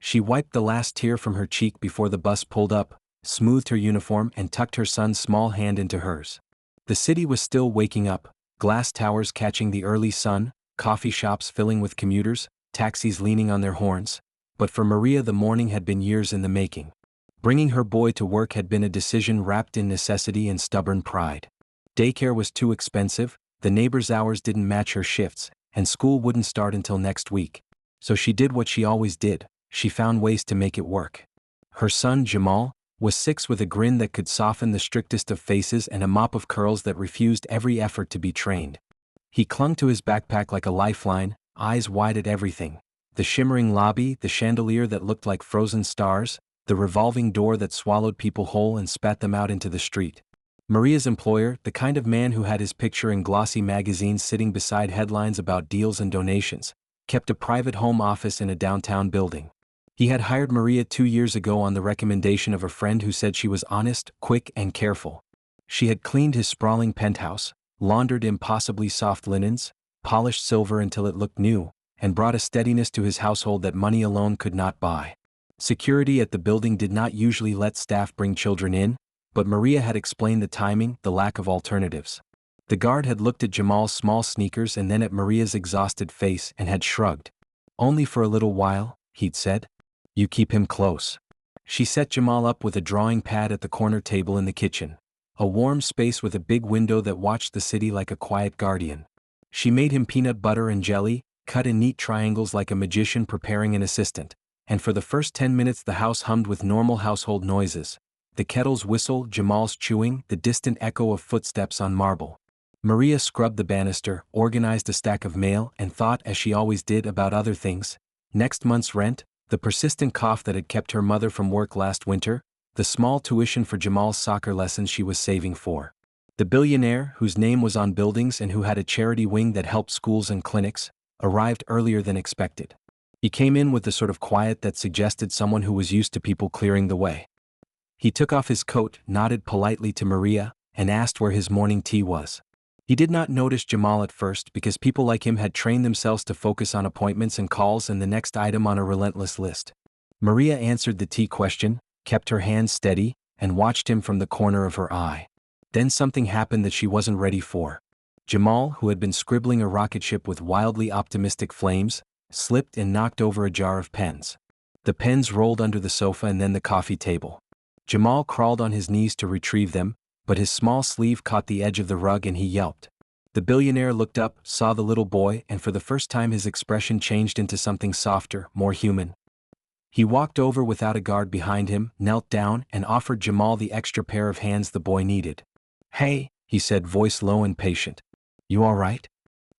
She wiped the last tear from her cheek before the bus pulled up, smoothed her uniform and tucked her son's small hand into hers. The city was still waking up, glass towers catching the early sun, coffee shops filling with commuters, taxis leaning on their horns. But for Maria the morning had been years in the making. Bringing her boy to work had been a decision wrapped in necessity and stubborn pride. Daycare was too expensive, the neighbors' hours didn't match her shifts, and school wouldn't start until next week. So she did what she always did, she found ways to make it work. Her son, Jamal, was 6 with a grin that could soften the strictest of faces and a mop of curls that refused every effort to be trained. He clung to his backpack like a lifeline, eyes wide at everything. The shimmering lobby, the chandelier that looked like frozen stars, the revolving door that swallowed people whole and spat them out into the street. Maria's employer, the kind of man who had his picture in glossy magazines sitting beside headlines about deals and donations, kept a private home office in a downtown building. He had hired Maria 2 years ago on the recommendation of a friend who said she was honest, quick, and careful. She had cleaned his sprawling penthouse, laundered impossibly soft linens, polished silver until it looked new, and brought a steadiness to his household that money alone could not buy. Security at the building did not usually let staff bring children in, but Maria had explained the timing, the lack of alternatives. The guard had looked at Jamal's small sneakers and then at Maria's exhausted face and had shrugged. "Only for a little while," he'd said. "You keep him close." She set Jamal up with a drawing pad at the corner table in the kitchen, a warm space with a big window that watched the city like a quiet guardian. She made him peanut butter and jelly, cut in neat triangles like a magician preparing an assistant, and for the first 10 minutes the house hummed with normal household noises. The kettle's whistle, Jamal's chewing, the distant echo of footsteps on marble. Maria scrubbed the banister, organized a stack of mail, and thought, as she always did, about other things. Next month's rent, the persistent cough that had kept her mother from work last winter, the small tuition for Jamal's soccer lessons she was saving for. The billionaire, whose name was on buildings and who had a charity wing that helped schools and clinics, arrived earlier than expected. He came in with the sort of quiet that suggested someone who was used to people clearing the way. He took off his coat, nodded politely to Maria, and asked where his morning tea was. He did not notice Jamal at first because people like him had trained themselves to focus on appointments and calls and the next item on a relentless list. Maria answered the tea question, kept her hands steady, and watched him from the corner of her eye. Then something happened that she wasn't ready for. Jamal, who had been scribbling a rocket ship with wildly optimistic flames, slipped and knocked over a jar of pens. The pens rolled under the sofa and then the coffee table. Jamal crawled on his knees to retrieve them, but his small sleeve caught the edge of the rug and he yelped. The billionaire looked up, saw the little boy, and for the first time his expression changed into something softer, more human. He walked over without a guard behind him, knelt down, and offered Jamal the extra pair of hands the boy needed. "Hey," he said, voice low and patient. "You all right?"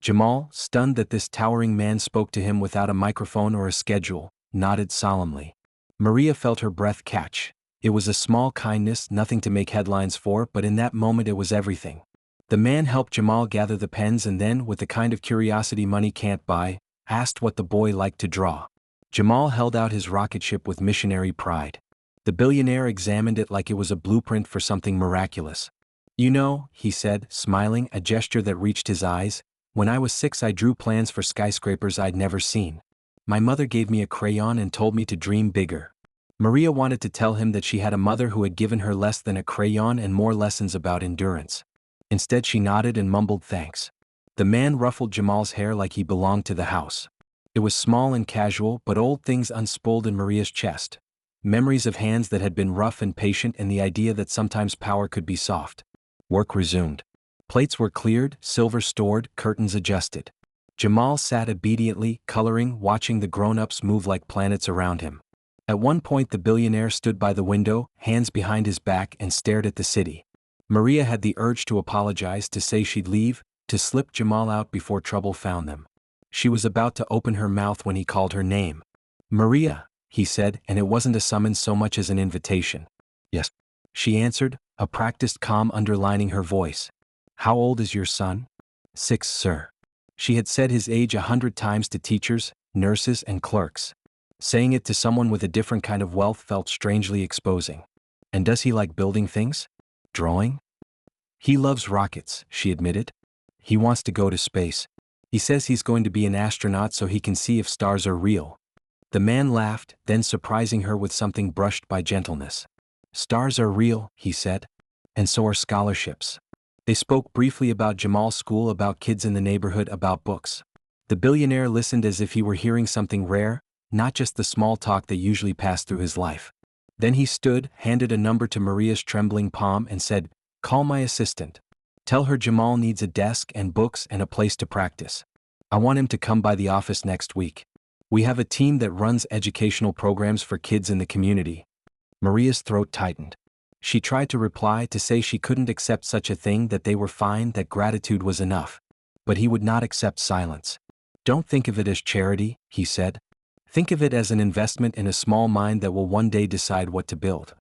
Jamal, stunned that this towering man spoke to him without a microphone or a schedule, nodded solemnly. Maria felt her breath catch. It was a small kindness, nothing to make headlines for, but in that moment it was everything. The man helped Jamal gather the pens and then, with the kind of curiosity money can't buy, asked what the boy liked to draw. Jamal held out his rocket ship with missionary pride. The billionaire examined it like it was a blueprint for something miraculous. "You know," he said, smiling, a gesture that reached his eyes, "when I was 6 I drew plans for skyscrapers I'd never seen. My mother gave me a crayon and told me to dream bigger." Maria wanted to tell him that she had a mother who had given her less than a crayon and more lessons about endurance. Instead she nodded and mumbled thanks. The man ruffled Jamal's hair like he belonged to the house. It was small and casual, but old things unspooled in Maria's chest. Memories of hands that had been rough and patient and the idea that sometimes power could be soft. Work resumed. Plates were cleared, silver stored, curtains adjusted. Jamal sat obediently, coloring, watching the grown-ups move like planets around him. At one point the billionaire stood by the window, hands behind his back, and stared at the city. Maria had the urge to apologize, to say she'd leave, to slip Jamal out before trouble found them. She was about to open her mouth when he called her name. "Maria," he said, and it wasn't a summons so much as an invitation. "Yes," she answered, a practiced calm underlining her voice. "How old is your son?" "6, sir." She had said his age 100 times to teachers, nurses, and clerks. Saying it to someone with a different kind of wealth felt strangely exposing. "And does he like building things? Drawing?" "He loves rockets," she admitted. "He wants to go to space. He says he's going to be an astronaut so he can see if stars are real." The man laughed, then surprising her with something brushed by gentleness. Stars are real, he said. And so are scholarships. They spoke briefly about Jamal's school, about kids in the neighborhood, about books. The billionaire listened as if he were hearing something rare, not just the small talk that usually passed through his life. Then he stood, handed a number to Maria's trembling palm and said, "Call my assistant. Tell her Jamal needs a desk and books and a place to practice. I want him to come by the office next week. We have a team that runs educational programs for kids in the community." Maria's throat tightened. She tried to reply, to say she couldn't accept such a thing, that they were fine, that gratitude was enough. But he would not accept silence. "Don't think of it as charity," he said. "Think of it as an investment in a small mind that will one day decide what to build."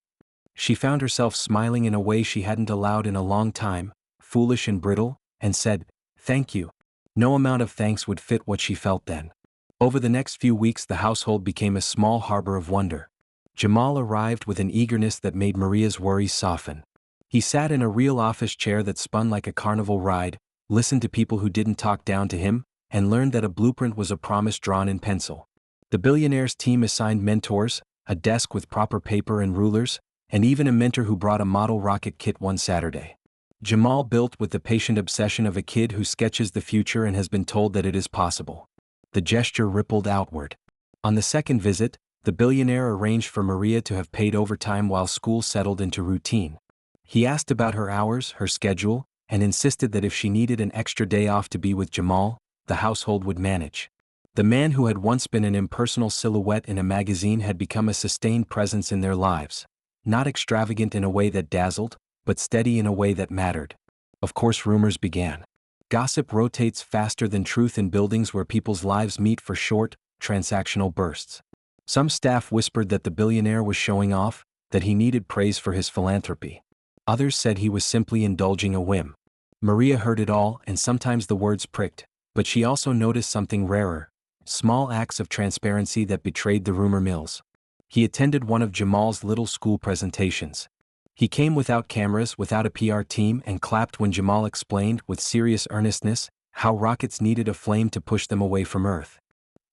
She found herself smiling in a way she hadn't allowed in a long time, foolish and brittle, and said, "Thank you." No amount of thanks would fit what she felt then. Over the next few weeks the household became a small harbor of wonder. Jamal arrived with an eagerness that made Maria's worries soften. He sat in a real office chair that spun like a carnival ride, listened to people who didn't talk down to him, and learned that a blueprint was a promise drawn in pencil. The billionaire's team assigned mentors, a desk with proper paper and rulers, and even a mentor who brought a model rocket kit one Saturday. Jamal built with the patient obsession of a kid who sketches the future and has been told that it is possible. The gesture rippled outward. On the second visit, the billionaire arranged for Maria to have paid overtime while school settled into routine. He asked about her hours, her schedule, and insisted that if she needed an extra day off to be with Jamal, the household would manage. The man who had once been an impersonal silhouette in a magazine had become a sustained presence in their lives. Not extravagant in a way that dazzled, but steady in a way that mattered. Of course, rumors began. Gossip rotates faster than truth in buildings where people's lives meet for short, transactional bursts. Some staff whispered that the billionaire was showing off, that he needed praise for his philanthropy. Others said he was simply indulging a whim. Maria heard it all, and sometimes the words pricked, but she also noticed something rarer: small acts of transparency that betrayed the rumor mills. He attended one of Jamal's little school presentations. He came without cameras, without a PR team, and clapped when Jamal explained, with serious earnestness, how rockets needed a flame to push them away from Earth.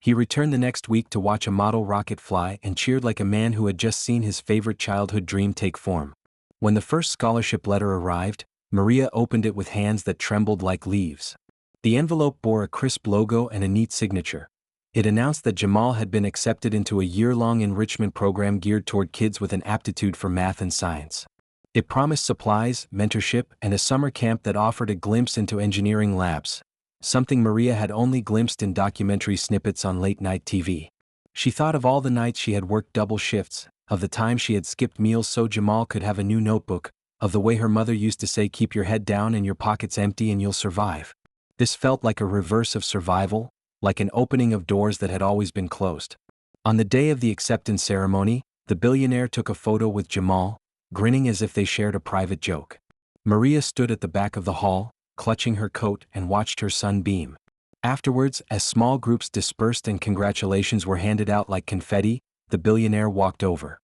He returned the next week to watch a model rocket fly and cheered like a man who had just seen his favorite childhood dream take form. When the first scholarship letter arrived, Maria opened it with hands that trembled like leaves. The envelope bore a crisp logo and a neat signature. It announced that Jamal had been accepted into a year-long enrichment program geared toward kids with an aptitude for math and science. It promised supplies, mentorship, and a summer camp that offered a glimpse into engineering labs, something Maria had only glimpsed in documentary snippets on late-night TV. She thought of all the nights she had worked double shifts, of the time she had skipped meals so Jamal could have a new notebook, of the way her mother used to say, "Keep your head down and your pockets empty and you'll survive." This felt like a reverse of survival, like an opening of doors that had always been closed. On the day of the acceptance ceremony, the billionaire took a photo with Jamal, grinning as if they shared a private joke. Maria stood at the back of the hall, clutching her coat, and watched her son beam. Afterwards, as small groups dispersed and congratulations were handed out like confetti, the billionaire walked over.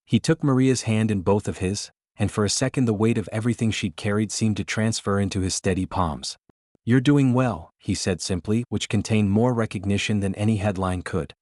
He took Maria's hand in both of his, and for a second the weight of everything she'd carried seemed to transfer into his steady palms. "You're doing well," he said simply, which contained more recognition than any headline could.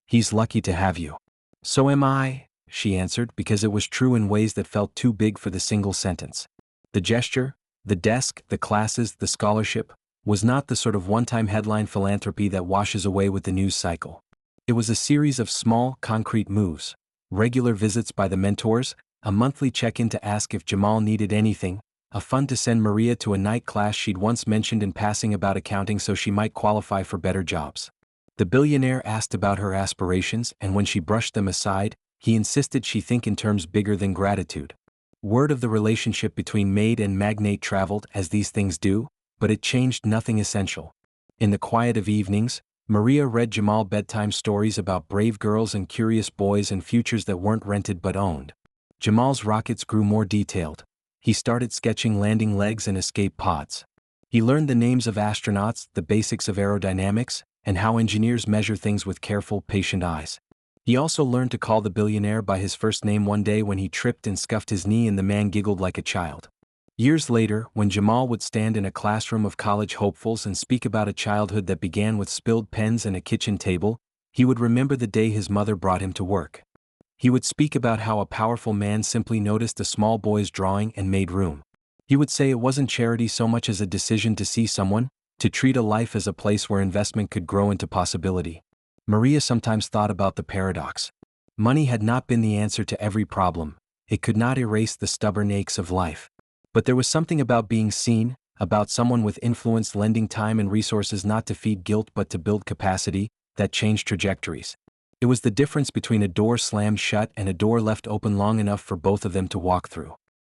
"He's lucky to have you." "So am I," she answered, because it was true in ways that felt too big for the single sentence. The gesture, the desk, the classes, the scholarship, was not the sort of one-time headline philanthropy that washes away with the news cycle. It was a series of small, concrete moves: regular visits by the mentors, a monthly check-in to ask if Jamal needed anything, a fund to send Maria to a night class she'd once mentioned in passing about accounting so she might qualify for better jobs. The billionaire asked about her aspirations, and when she brushed them aside, he insisted she think in terms bigger than gratitude. Word of the relationship between maid and magnate traveled, as these things do, but it changed nothing essential. In the quiet of evenings, Maria read Jamal bedtime stories about brave girls and curious boys and futures that weren't rented but owned. Jamal's rockets grew more detailed. He started sketching landing legs and escape pods. He learned the names of astronauts, the basics of aerodynamics, and how engineers measure things with careful, patient eyes. He also learned to call the billionaire by his first name one day when he tripped and scuffed his knee and the man giggled like a child. Years later, when Jamal would stand in a classroom of college hopefuls and speak about a childhood that began with spilled pens and a kitchen table, He would remember the day his mother brought him to work. He would speak about how a powerful man simply noticed a small boy's drawing and made room. He would say it wasn't charity so much as a decision to see someone, to treat a life as a place where investment could grow into possibility. Maria sometimes thought about the paradox. Money had not been the answer to every problem. It could not erase the stubborn aches of life. But there was something about being seen, about someone with influence lending time and resources not to feed guilt but to build capacity, that changed trajectories. It was the difference between a door slammed shut and a door left open long enough for both of them to walk through.